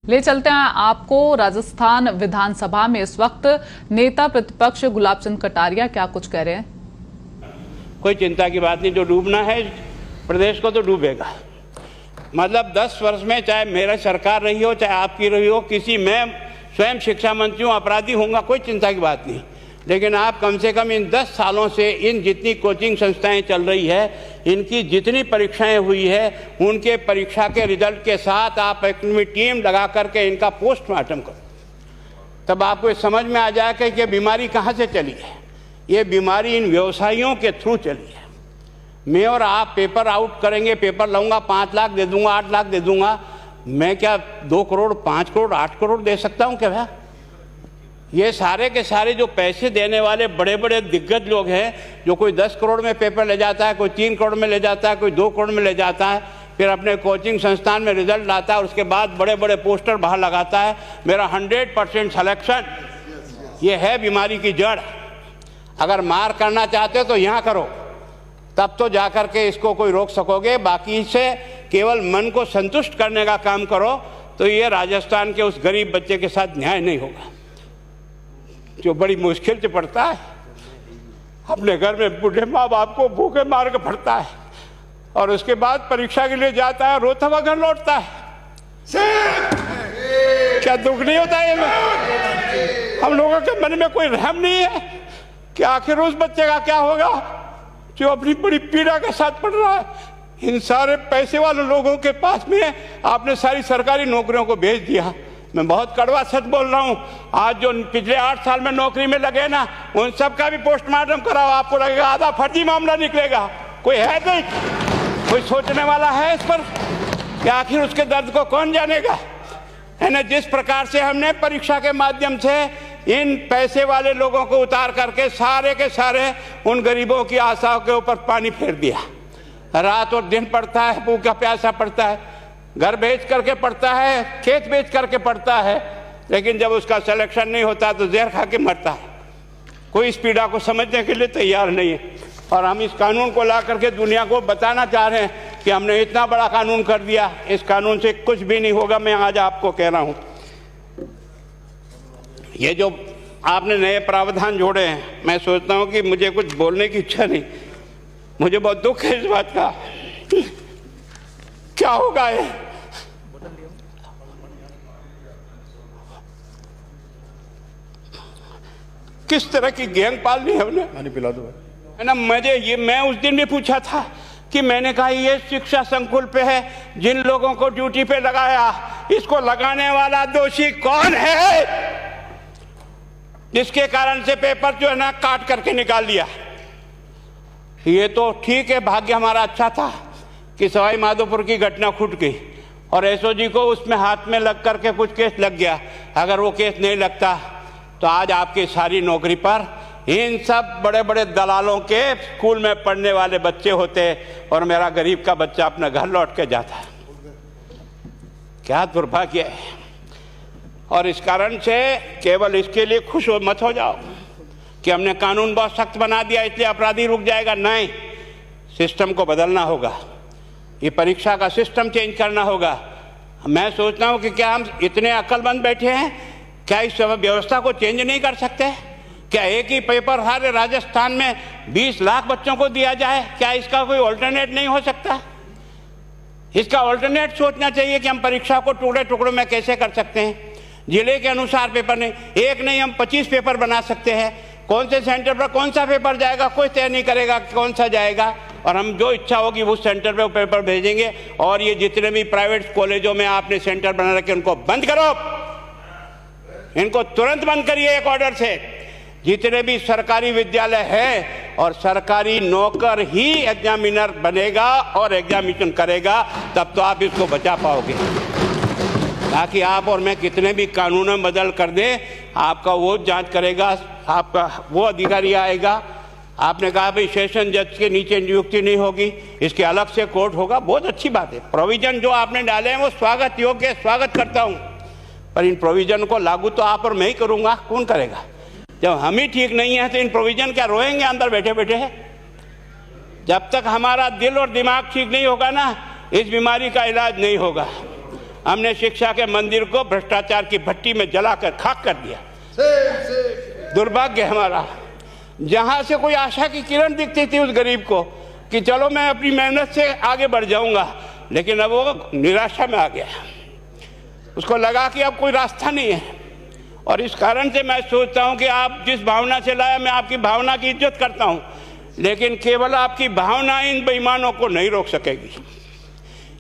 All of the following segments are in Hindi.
ले चलते हैं आपको राजस्थान विधानसभा में इस वक्त नेता प्रतिपक्ष गुलाब चंद कटारिया क्या कुछ कह रहे हैं। कोई चिंता की बात नहीं, जो डूबना है प्रदेश को तो डूबेगा। मतलब 10 वर्ष में चाहे मेरा सरकार रही हो चाहे आपकी रही हो, किसी में स्वयं शिक्षा मंत्री हूँ, अपराधी होऊंगा, कोई चिंता की बात नहीं। लेकिन आप कम से कम इन 10 सालों से इन जितनी कोचिंग संस्थाएं चल रही है, इनकी जितनी परीक्षाएं हुई है, उनके परीक्षा के रिजल्ट के साथ आप एक टीम लगा करके इनका पोस्टमार्टम करो, तब आपको समझ में आ जाएगा कि बीमारी कहाँ से चली है। ये बीमारी इन व्यवसायियों के थ्रू चली है। मैं और आप पेपर आउट करेंगे, पेपर लाऊंगा 5 लाख दे दूंगा, 8 लाख दे दूंगा, मैं क्या 2 करोड़ 5 करोड़ 8 करोड़ दे सकता हूँ क्या? ये सारे के सारे जो पैसे देने वाले बड़े बड़े दिग्गज लोग हैं, जो कोई 10 करोड़ में पेपर ले जाता है, कोई 3 करोड़ में ले जाता है, कोई 2 करोड़ में ले जाता है, फिर अपने कोचिंग संस्थान में रिजल्ट लाता है और उसके बाद बड़े बड़े पोस्टर बाहर लगाता है, मेरा 100% सिलेक्शन। ये है बीमारी की जड़। अगर मार करना चाहते हो तो यहाँ करो, तब तो जा कर के इसको कोई रोक सकोगे। बाकी से केवल मन को संतुष्ट करने का काम करो तो ये राजस्थान के उस गरीब बच्चे के साथ न्याय नहीं होगा, जो बड़ी मुश्किल से पढ़ता है, अपने घर में बूढ़े माँ बाप को भूखे मार के पढ़ता है और उसके बाद परीक्षा के लिए जाता है, रोता हुआ घर लौटता है। क्या दुख नहीं होता है? हम लोगों के मन में कोई रहम नहीं है कि आखिर उस बच्चे का क्या होगा जो अपनी बड़ी पीड़ा के साथ पढ़ रहा है। इन सारे पैसे वाले लोगों के पास में आपने सारी सरकारी नौकरियों को भेज दिया। मैं बहुत कड़वा सच बोल रहा हूँ। आज जो पिछले 8 साल में नौकरी में लगे ना, उन सब का भी पोस्टमार्टम कराओ, आपको लगेगा आधा फर्जी मामला निकलेगा। कोई है नहीं, कोई सोचने वाला है इस पर कि आखिर उसके दर्द को कौन जानेगा? है ना। जिस प्रकार से हमने परीक्षा के माध्यम से इन पैसे वाले लोगों को उतार करके सारे के सारे उन गरीबों की आशाओं के ऊपर पानी फेर दिया। रात और दिन पड़ता है, भूखा प्यासा पड़ता है, घर बेच करके पढ़ता है, खेत बेच करके पढ़ता है, लेकिन जब उसका सिलेक्शन नहीं होता तो जहर खा के मरता है। कोई इस पीड़ा को समझने के लिए तैयार नहीं है। और हम इस कानून को ला करके दुनिया को बताना चाह रहे हैं कि हमने इतना बड़ा कानून कर दिया, इस कानून से कुछ भी नहीं होगा। मैं आज आपको कह रहा हूँ, ये जो आपने नए प्रावधान जोड़े हैं, मैं सोचता हूँ कि मुझे कुछ बोलने की इच्छा नहीं, मुझे बहुत दुख है इस बात का। क्या होगा ये? किस तरह की गैंग पालनी है हमने? पानी पिला दो है ना। मैं उस दिन भी पूछा था कि मैंने कहा ये शिक्षा संकुल पे है, जिन लोगों को ड्यूटी पे लगाया, इसको लगाने वाला दोषी कौन है, जिसके कारण से पेपर जो है ना काट करके निकाल दिया। ये तो ठीक है, भाग्य हमारा अच्छा था कि सवाई माधोपुर की घटना छूट गई और एसओजी को उसमें हाथ में लग करके कुछ केस लग गया। अगर वो केस नहीं लगता तो आज आपकी सारी नौकरी पर इन सब बड़े बड़े दलालों के स्कूल में पढ़ने वाले बच्चे होते और मेरा गरीब का बच्चा अपना घर लौट के जाता। क्या दुर्भाग्य है। और इस कारण से केवल इसके लिए खुश मत हो जाओ कि हमने कानून बहुत सख्त बना दिया इसलिए अपराधी रुक जाएगा। नहीं, सिस्टम को बदलना होगा, ये परीक्षा का सिस्टम चेंज करना होगा। मैं सोचता हूँ कि क्या हम इतने अक्लमंद बैठे हैं, क्या इस व्यवस्था को चेंज नहीं कर सकते? क्या एक ही पेपर सारे राजस्थान में 20 लाख बच्चों को दिया जाए? क्या इसका कोई ऑल्टरनेट नहीं हो सकता? इसका ऑल्टरनेट सोचना चाहिए कि हम परीक्षा को टुकड़े टुकड़ों में कैसे कर सकते हैं। जिले के अनुसार पेपर नहीं, एक नहीं हम 25 पेपर बना सकते हैं। कौन से सेंटर पर कौन सा पेपर जाएगा कोई तय नहीं करेगा कौन सा जाएगा, और हम जो इच्छा होगी उस सेंटर पे वो पेपर भेजेंगे। और ये जितने भी प्राइवेट कॉलेजों में आपने सेंटर बना रखे उनको बंद करो, इनको तुरंत बंद करिए एक ऑर्डर से। जितने भी सरकारी विद्यालय है और सरकारी नौकर ही एग्जामिनर बनेगा और एग्जामिनेशन करेगा, तब तो आप इसको बचा पाओगे। ताकि आप और मैं कितने भी कानून बदल कर दें, आपका वो जांच करेगा, आपका वो अधिकारी आएगा। आपने कहा भाई सेशन जज के नीचे नियुक्ति नहीं होगी, इसके अलग से कोर्ट होगा, बहुत अच्छी बात है। प्रोविजन जो आपने डाले हैं वो स्वागत योग्य, स्वागत करता हूँ, पर इन प्रोविजन को लागू तो आप और मैं ही करूँगा, कौन करेगा? जब हम ही ठीक नहीं है तो इन प्रोविजन क्या रोएंगे अंदर बैठे बैठे? जब तक हमारा दिल और दिमाग ठीक नहीं होगा ना, इस बीमारी का इलाज नहीं होगा। हमने शिक्षा के मंदिर को भ्रष्टाचार की भट्टी में जलाकर खाक कर दिया। दुर्भाग्य हमारा, जहां से कोई आशा की किरण दिखती थी उस गरीब को कि चलो मैं अपनी मेहनत से आगे बढ़ जाऊंगा, लेकिन अब वो निराशा में आ गया। उसको लगा कि अब कोई रास्ता नहीं है। और इस कारण से मैं सोचता हूं कि आप जिस भावना से लाया, मैं आपकी भावना की इज्जत करता हूं, लेकिन केवल आपकी भावना इन बेईमानों को नहीं रोक सकेगी।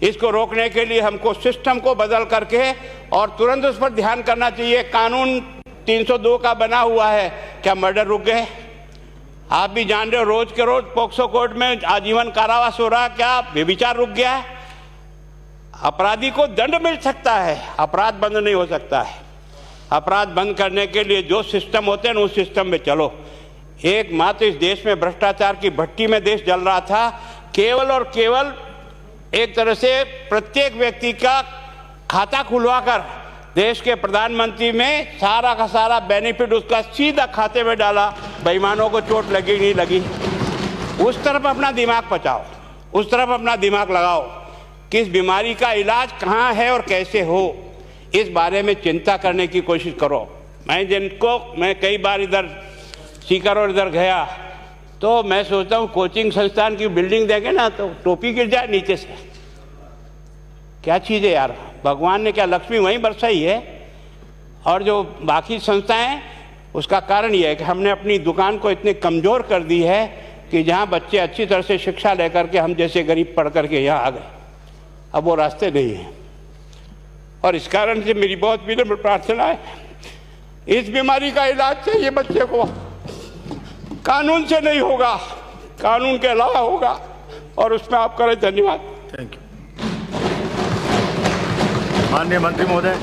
इसको रोकने के लिए हमको सिस्टम को बदल करके और तुरंत उस पर ध्यान करना चाहिए। कानून 302 का बना हुआ है, क्या मर्डर रुक गए? आप भी जान रहे हो, रोज के रोज पोक्सो कोर्ट में आजीवन कारावास हो रहा, क्या व्यभिचार रुक गया है? अपराधी को दंड मिल सकता है, अपराध बंद नहीं हो सकता है। अपराध बंद करने के लिए जो सिस्टम होते हैं उस सिस्टम में चलो। एकमात्र इस देश में भ्रष्टाचार की भट्टी में देश जल रहा था, केवल और केवल एक तरह से प्रत्येक व्यक्ति का खाता खुलवाकर देश के प्रधानमंत्री में सारा का सारा बेनिफिट उसका सीधा खाते में डाला। बेईमानों को चोट लगी नहीं लगी, उस तरफ अपना दिमाग बचाओ, उस तरफ अपना दिमाग लगाओ। किस बीमारी का इलाज कहाँ है और कैसे हो, इस बारे में चिंता करने की कोशिश करो। मैं कई बार इधर सीकर और इधर गया तो मैं सोचता हूँ कोचिंग संस्थान की बिल्डिंग देंगे ना तो टोपी गिर जाए नीचे से। क्या चीज़ है यार, भगवान ने क्या लक्ष्मी वहीं बरसाई है। और जो बाकी संस्थाएं, उसका कारण यह है कि हमने अपनी दुकान को इतनी कमज़ोर कर दी है कि जहाँ बच्चे अच्छी तरह से शिक्षा लेकर के हम जैसे गरीब पढ़ करके यहाँ आ गए, अब वो रास्ते नहीं हैं। और इस कारण से मेरी बहुत विनम्र प्रार्थना है, इस बीमारी का इलाज चाहिए बच्चे को, कानून से नहीं होगा, कानून के अलावा होगा, और उसमें आप करें। धन्यवाद। Thank you. माननीय मंत्री महोदय।